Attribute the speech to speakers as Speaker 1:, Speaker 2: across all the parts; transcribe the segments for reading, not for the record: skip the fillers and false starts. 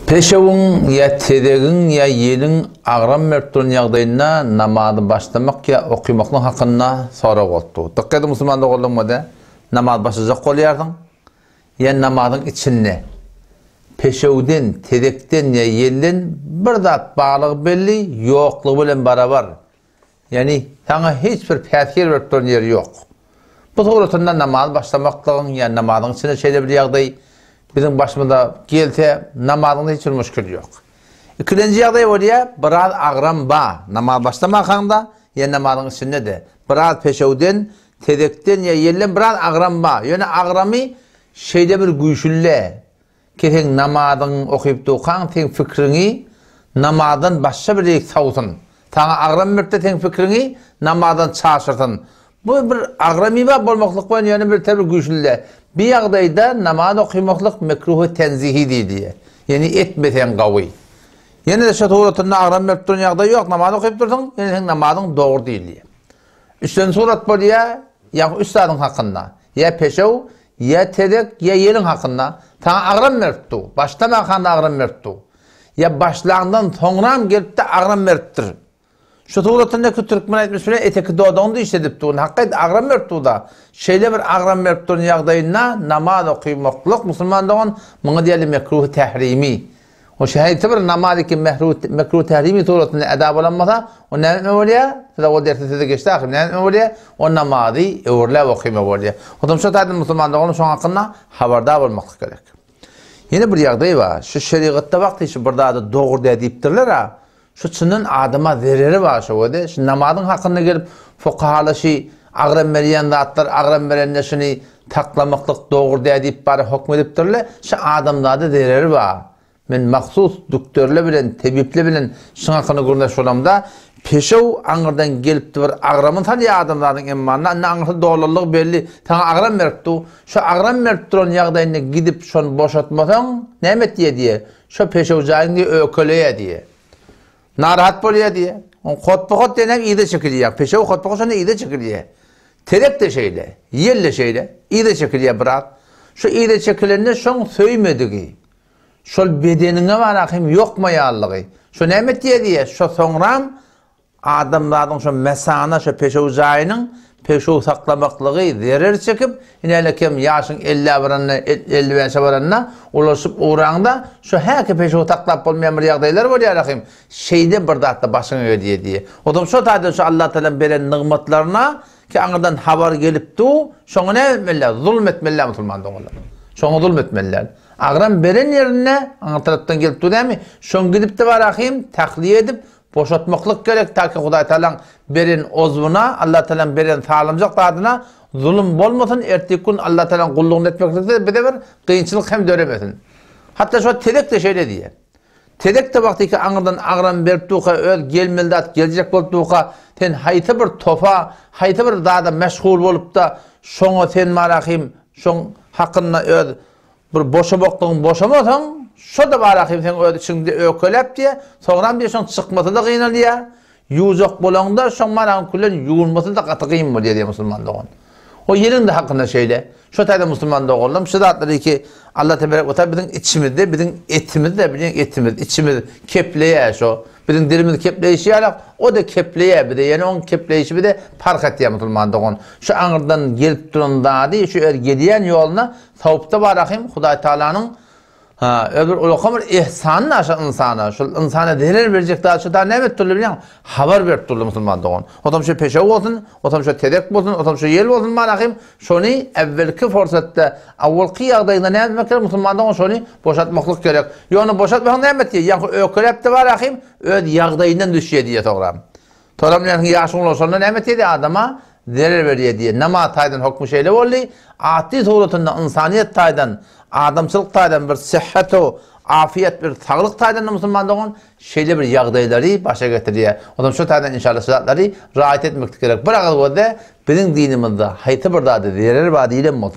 Speaker 1: Peşevun ya tedegin ya yelin ağram mertturun yağdayına namazı başlamak ya okumakın hakkında sonra oldu. Dıkkatı Müslümanlık olunmadı. Namaz başlayacak kolayardın. Ya namazın içinde. Peşevden, tedekten ya yelin bir dat bağlı belli yokluğu bilen beraber. Yani sana hiçbir tezkir mertturun yeri yok. Bu doğrultuda namaz başlamaklığın ya namazın içinde şeyde bir yağday. Bizim başımızda gelse namazında hiç müşkül yok. İkinci yağday var ya, biraz ağram ba. Namaz başlamakanda ya namazın içinde de. Biraz peşevden, tedekten ya yellen biraz ağram ba. Yani ağramı şeyde bir güçlüle. Ki namazın okuyup doğan, sen fikrini namazdan başka bir yek savutun. Sana ağram mürtte sen fikrini namazdan çağışırtın. Bu bir ağrami ba bolmaklık var yani bir tabi güçlüle. Bir yağdayda namaz okumaklık mekruhu tenzihi diye. Yani etmesen qavi. Yani de şu tuğratında ağram mürttürün yağday yok. Namaz okuyup dursun. Yani sen namazın doğru değil diye. Üçten surat bu diye ya üstadın hakkında. Ya peşev, ya tedek, ya yelin hakkında. Sana ağram mürttü. Başlama hakkında ağram mürttü. Ya başlağından sonram gelip de ağram mürttür. Şu tuğratındaki Türkmen etmiş bile eteki doğduğunu işledip doğun. Hakikaten ağram mürttü da. Şeyle bir ağram mürttürün yağdayına namaz okuymaklık Müslüman doğun. Buna diyelim mekruh tehrimi. O şehayeti bir namazdaki mekruh tehrimi tuğratında edab olanmasa o ne etme oluya? Size o dersi size geçti akım. Ne etme oluya? O namazı öğürle okuyma oluya. O zaman şu tadım Müslüman doğun şu hakkında haberdar olmaklık gerek. Yine bir yağday var. Şu şeriatta vakti şu burada da doğru deyiptirler ha. Şu çının adıma zereri var şu öde. Şu namazın hakkında gelip fukahalı ağram veriyen zatlar, ağram verenle şunu taklamaklık doğru deyip bari hükmediptirler. Şu adamlarda zereri var. Men maksus doktorla bilen, tebiple bilen şu hakkında görüneş olamda peşev ağırdan gelip bir ağramın tabi adamların emmanına ağırda doğruluk belli. Sana ağram veripti. Şu ağram veriptirin yağdayına gidip şunu boşaltmasan nemet diye. Şu peşev cayın diye ököleye diye. Narahat boluyor diye. Kotpa denem iyide çekiliyor. Peşev kotpa sonra iyide çekiliyor. Terek de şeyle, yelle şeyle iyide çekiliyor bırak. Şu iyide çekilenine şun söymediği. Şu bedenine var akım yok mu yallığı. Şu nemet diye. Şu sonram adamların şu mesana şu peşev zayının peşev saklamaklığı zerer çekip yine kim yaşın 50 varanına 55 varanına ulaşıp uğrağında şu her peşev saklap olmayan bir yağdaylar var ya rakım şeyde bir dağıtta başını ödeye diye. O zaman şu tadı şu Allah Teala veren nimetlerine ki anıdan haber gelip du şunu ne etmeliler? Zulmetmeliler Müslüman doğrular. Şunu zulmetmeliler. Ağram veren yerine anı taraftan gelip du değil mi? Şunu gidip de var rakım takliye edip boşaltmaklık gerek ta ki Huday Teala'nın berin ozvuna, Allah Teala'nın berin sağlamcak adına zulüm olmasın, erteki gün Allah Teala'nın kulluğunu etmeklikte bir de bir kıyınçılık hem döremesin. Hatta şu tedek de şöyle diye. Tedek de vakti ki anırdan ağram verip duqa, öl gelmeldat, gelecek bolup duqa, sen hayti bir tofa, hayti bir daha da meşgul olup da şonu sen marakim, şon hakkında öl bir boşamaklığı boşamasan, şu da var akım sen öyle şimdi ökölep diye sonra bir son çıkması da kıynalı ya. Yüzük bulanda son maran kullen yuğulması da katı kıyım mı diye Müslüman doğun. O yerin de hakkında şeyle. Şu tayda Müslüman doğullum. Şu da atları ki Allah Tebarek ve Teala bizim içimizde, bizim etimizde, bizim etimiz, içimiz kepleye şu. Bizim dilimiz kepleyişi yalak, o da kepleye bir de. Yani onun kepleyişi bir de park ettiği Müslüman doğun. Şu anırdan gelip durun daha değil, şu gediyen yoluna savupta var akım Huday Teala'nın öbür ulukamır ihsanın aşağı insana, şu insana değer verecek daha şu da nemet türlü bilen haber verip durdu Müslüman doğun. Otam şu peşev olsun, otam şu tedek olsun, otam şu yel olsun manakım, şunu evvelki fırsatta, avvalki yağdayında ne etmekler Müslüman doğun şunu boşaltmaklık gerek. Yonu boşaltmaklık nemet diye, yani ökölep de var akım, öd yağdayından düşüyor diye toğram. Toğram yani yaşın olursa nemet diye adama değer veriyor diye. Nama taydan hükmü şeyle oldu, ati tuğrutunda insaniyet taydan, adamçılık taydan bir sıhhatu, afiyet bir sağlık taydan Müslüman doğun şeyle bir yağdayları başa getiriyor. O zaman şu taydan inşallah sıratları rahat etmek gerek. Bırakın bu da bizim dinimizde hayti bir daha da değerler var diyelim mi?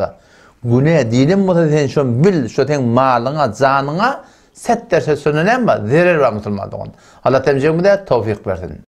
Speaker 1: Güne diyelim mi? Sen şu bil, şu sen malına, canına set derse sönünen mi? Değerler var Müslüman doğun. Allah temizliğine de tevfik versin.